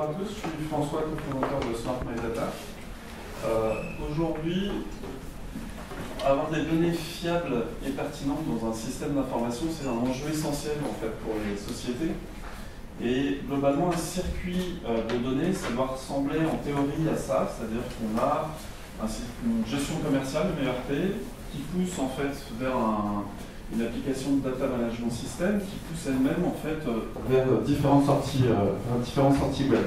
bonjour à tous, je suis François, cofondateur de Smart My Data. Aujourd'hui, avoir des données fiables et pertinentes dans un système d'information, c'est un enjeu essentiel en fait pour les sociétés. Et globalement, un circuit de données, ça doit ressembler en théorie à ça, c'est-à-dire qu'on a une gestion commerciale, une ERP, qui pousse en fait vers une application de data management system qui pousse elle-même en fait vers différentes sorties web.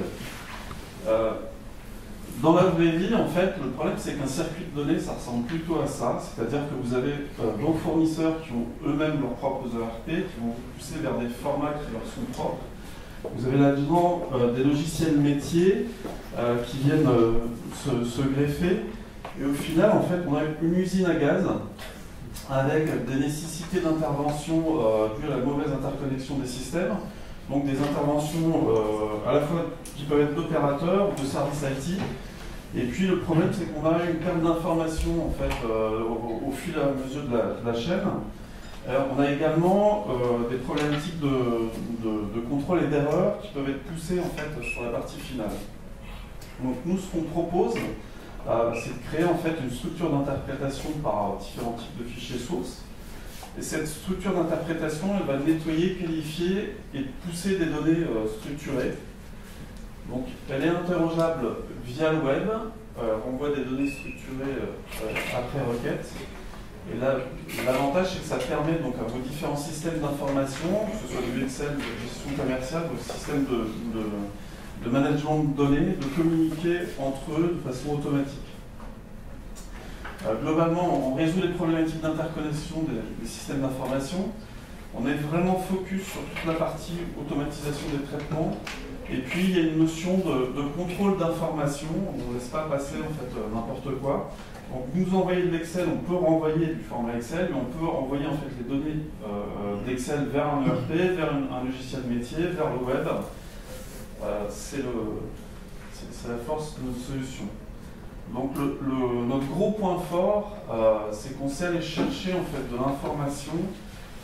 Dans la vraie vie, en fait, le problème c'est qu'un circuit de données, ça ressemble plutôt à ça, c'est-à-dire que vous avez vos fournisseurs qui ont eux-mêmes leurs propres ERP, qui vont vous pousser vers des formats qui leur sont propres. Vous avez là-dedans des logiciels métiers qui viennent se greffer, et au final, en fait, on a une usine à gaz avec des nécessités d'intervention dues à la mauvaise interconnexion des systèmes, donc des interventions à la fois qui peuvent être d'opérateurs ou de services IT. Et puis le problème, c'est qu'on a une perte d'information en fait au fil et à mesure de la chaîne. On a également des problématiques de contrôle et d'erreur qui peuvent être poussées en fait sur la partie finale. Donc nous, ce qu'on propose, c'est de créer en fait une structure d'interprétation par différents types de fichiers sources. Et cette structure d'interprétation, elle va nettoyer, qualifier et pousser des données structurées. Donc elle est interrogeable via le web, on voit des données structurées après requête. Et là, l'avantage, c'est que ça permet donc à vos différents systèmes d'information, que ce soit du Excel, de gestion commerciale, vos systèmes de management de données, de communiquer entre eux de façon automatique. Globalement, on résout les problématiques d'interconnexion des systèmes d'information. On est vraiment focus sur toute la partie automatisation des traitements. Et puis, il y a une notion de contrôle d'information. On ne laisse pas passer en fait n'importe quoi. Donc, vous envoyez de l'Excel, on peut renvoyer du format Excel, mais on peut envoyer en fait les données d'Excel vers un ERP, vers un logiciel métier, vers le web. C'est la force de notre solution. Donc notre gros point fort, c'est qu'on sait aller chercher en fait de l'information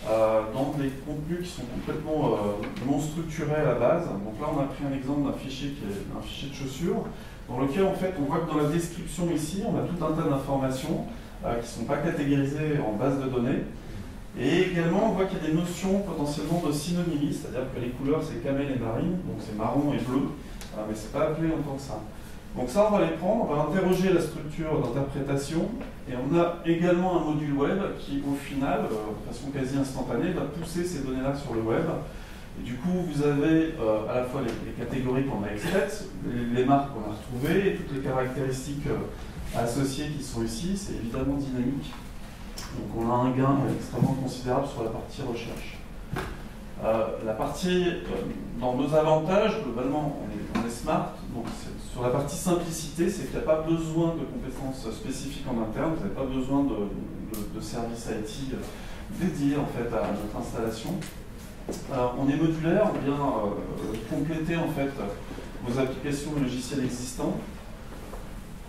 dans des contenus qui sont complètement non structurés à la base. Donc là, on a pris un exemple d'un fichier qui est un fichier de chaussures, dans lequel en fait on voit que dans la description ici, on a tout un tas d'informations qui ne sont pas catégorisées en base de données. Et également, on voit qu'il y a des notions potentiellement de synonymie, c'est-à-dire que les couleurs c'est camel et marine, donc c'est marron et bleu, mais c'est pas appelé en tant que ça. Donc ça, on va les prendre, on va interroger la structure d'interprétation, et on a également un module web qui, au final, de façon quasi instantanée, va pousser ces données-là sur le web. Et du coup, vous avez à la fois les catégories qu'on a extraites, les marques qu'on a retrouvées, et toutes les caractéristiques associées qui sont ici. C'est évidemment dynamique. Donc on a un gain extrêmement considérable sur la partie recherche. La partie, dans nos avantages, globalement, on est smart. Donc sur la partie simplicité, c'est qu'il n'y a pas besoin de compétences spécifiques en interne, vous n'avez pas besoin de services IT dédiés en fait à notre installation. On est modulaire, on vient compléter en fait vos applications logicielles existantes.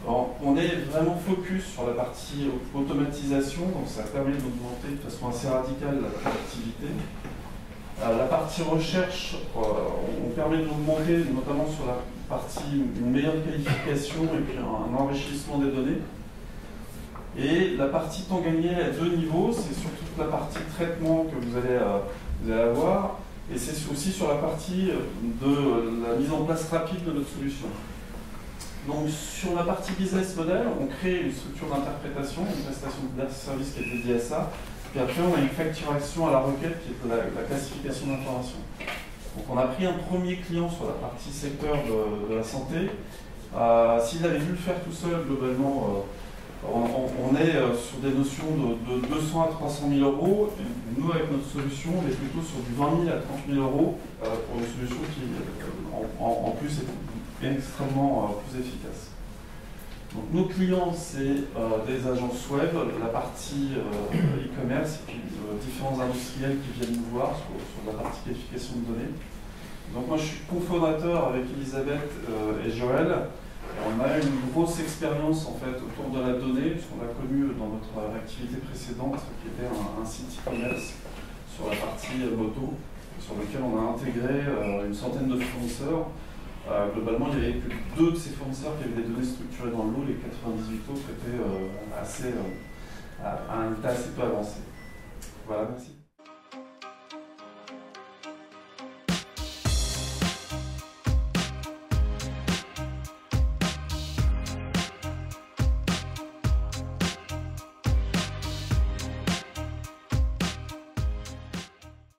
Alors, on est vraiment focus sur la partie automatisation, donc ça permet d'augmenter de façon assez radicale la productivité. La partie recherche, on permet d'augmenter notamment sur la partie une meilleure qualification et puis un enrichissement des données. Et la partie temps gagné à deux niveaux, c'est sur toute la partie traitement que vous allez avoir, et c'est aussi sur la partie de la mise en place rapide de notre solution. Donc sur la partie business model, on crée une structure d'interprétation, une prestation de service qui est dédiée à ça. Puis après, on a une facturation à la requête qui est la classification d'informations. Donc on a pris un premier client sur la partie secteur de la santé. S'il avait dû le faire tout seul, globalement, on est sur des notions de 200 à 300 000 euros. Et nous, avec notre solution, on est plutôt sur du 20 000 à 30 000 euros pour une solution qui, en plus, est extrêmement plus efficace. Donc nos clients, c'est des agences web, la partie e-commerce, et puis différents industriels qui viennent nous voir sur la partie qualification de données. Donc moi je suis cofondateur avec Elisabeth et Joël. Et on a une grosse expérience en fait autour de la donnée, puisqu'on l'a connu dans notre activité précédente, qui était un site e-commerce sur la partie moto, sur lequel on a intégré une centaine de fournisseurs Globalement, il n'y avait que 2 de ces fournisseurs qui avaient des données structurées dans le lot, les 98 autres étaient à un état assez peu avancé. Voilà, merci.